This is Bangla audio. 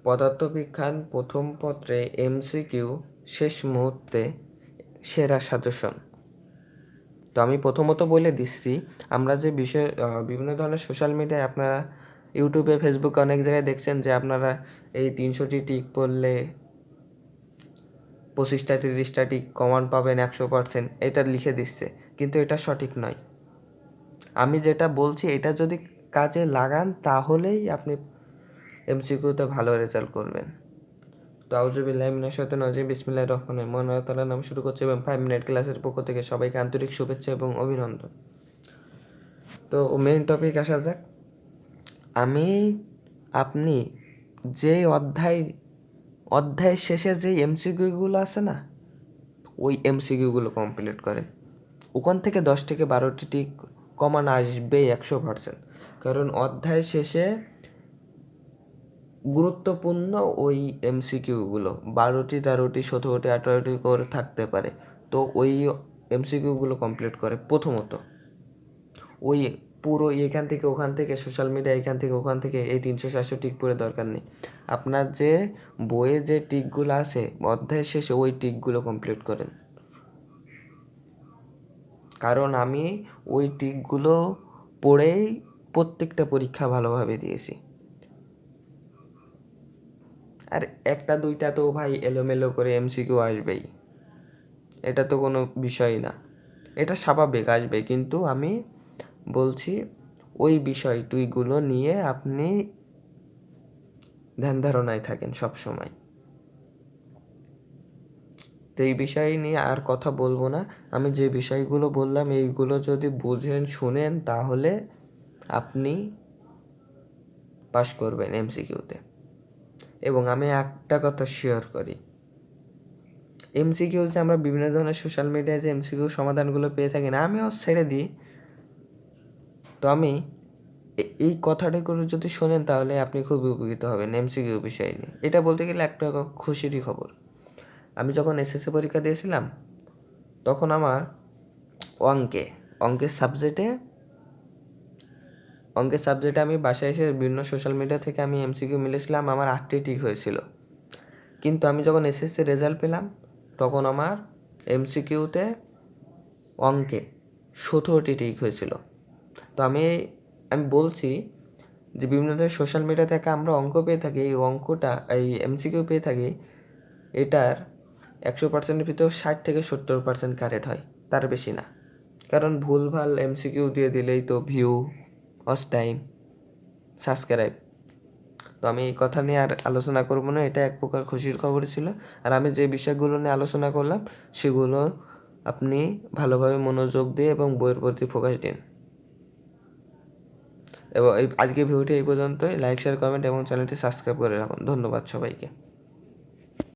পদার্থবিজ্ঞান প্রথম পত্রে এমসিকিউ শেষ মুহূর্তে সেরা সাজেশন। তো আমি প্রথমত বলে দিচ্ছি, আমরা যে বিষয় বিভিন্ন ধরনের সোশ্যাল মিডিয়ায় আপনারা ইউটিউবে, ফেসবুকে অনেক জায়গায় দেখছেন যে আপনারা এই 300টি টিক পড়লে 25টা 30টা টিক কমান পাবেন 100%, এটা লিখে দিচ্ছে, কিন্তু এটা সঠিক নয়। আমি যেটা বলছি এটা যদি কাজে লাগান তাহলেই আপনি এমসিকিউতে ভালো রেজাল্ট করবেন। তো আউযুবিল্লাহি মিনাশ শাইতানির রাজিম, বিসমিল্লাহির রহমানির রহিম। মহান আল্লাহ তাআলার নামে শুরু করছি এবং 5 মিনিট ক্লাসের পক্ষ থেকে সবাইকে আন্তরিক শুভেচ্ছা এবং অভিনন্দন। তো মেইন টপিক আসা যাক। আপনি যে অধ্যায়ের শেষে যে এমসিকিউগুলো আছে না, ওই এমসিকিউগুলো কমপ্লিট করেন। ওখান থেকে 10 থেকে 12টি টিক কমান আসবেই 100%, কারণ অধ্যায়ের শেষে গুরুত্বপূর্ণ ওই এমসিকিউগুলো 12টি 13টি 17টি 18টি করে থাকতে পারে। তো ওই এমসিকিউগুলো কমপ্লিট করে প্রথমত। ওই পুরো এখান থেকে ওখান থেকে সোশ্যাল মিডিয়া, এখান থেকে ওখান থেকে এই 300-400 টিক পড়ে দরকার নেই। আপনার যে বইয়ে যে টিকগুলো আছে অধ্যায়ের শেষে ওই টিকগুলো কমপ্লিট করেন, কারণ আমি ওই টিকগুলো পড়েই প্রত্যেকটা পরীক্ষা ভালোভাবে দিয়েছি। আর একটা দুইটা তো ভাই এলোমেলো করে এমসিকিউ আসবেই, এটা তো কোনো বিষয় না, এটা স্বাভাবিক আসবে। কিন্তু আমি বলছি ওই বিষয়গুলো নিয়ে আপনি ধ্যান ধারণায় থাকেন সব সময়। তো এই বিষয় নিয়ে আর কথা বলবো না। আমি যে বিষয়গুলো বললাম এইগুলো যদি বুঝেন শুনেন তাহলে আপনি পাস করবেন এমসিকিউতে। এবং আমি একটা কথা শেয়ার করি, এমসিকিউ যে আমরা বিভিন্ন ধরনের সোশ্যাল মিডিয়ায় যে এমসিকিউ সমাধানগুলো পেয়ে থাকি না, আমিও ছেড়ে দিই। তো আমি এই কথাটা করে যদি শোনেন তাহলে আপনি খুব উপকৃত হবেন এমসিকিউ বিষয় নিয়ে। এটা বলতে গেলে একটা খুশিরই খবর। আমি যখন এসএসসি পরীক্ষা দিয়েছিলাম তখন আমার অঙ্কের সাবজেক্টে আমি বাসায় এসে বিভিন্ন সোশ্যাল মিডিয়া থেকে আমি এমসিকিউ মিলেছিলাম, আমার 8টি ঠিক হয়েছিল। কিন্তু আমি যখন এসএসসি রেজাল্ট পেলাম তখন আমার এমসিকিউতে অঙ্কে 17টি ঠিক হয়েছিল। তো আমি বলছি যে বিভিন্ন ধরনের সোশ্যাল মিডিয়া থেকে আমরা অঙ্ক পেয়ে থাকি, এই এমসিকিউ পেয়ে থাকি, এটার 100%-এর ভিতর 60 থেকে 70% কারেক্ট হয়, তার বেশি না। কারণ ভুলভাল এমসিকিউ দিয়ে দিলেই তো ভিউ, ওয়াচ টাইম, সাবস্ক্রাইব। তো আমি এই কথা নিয়ে আর আলোচনা করবো না, এটা এক প্রকার খুশির খবর ছিল। আর আমি যে বিষয়গুলো নিয়ে আলোচনা করলাম সেগুলো আপনি ভালোভাবে মনোযোগ দিয়ে এবং বইয়ের প্রতি ফোকাস দিন। এবং আজকের ভিডিওটি এই পর্যন্তই। লাইক, শেয়ার, কমেন্ট এবং চ্যানেলটি সাবস্ক্রাইব করে রাখুন। ধন্যবাদ সবাইকে।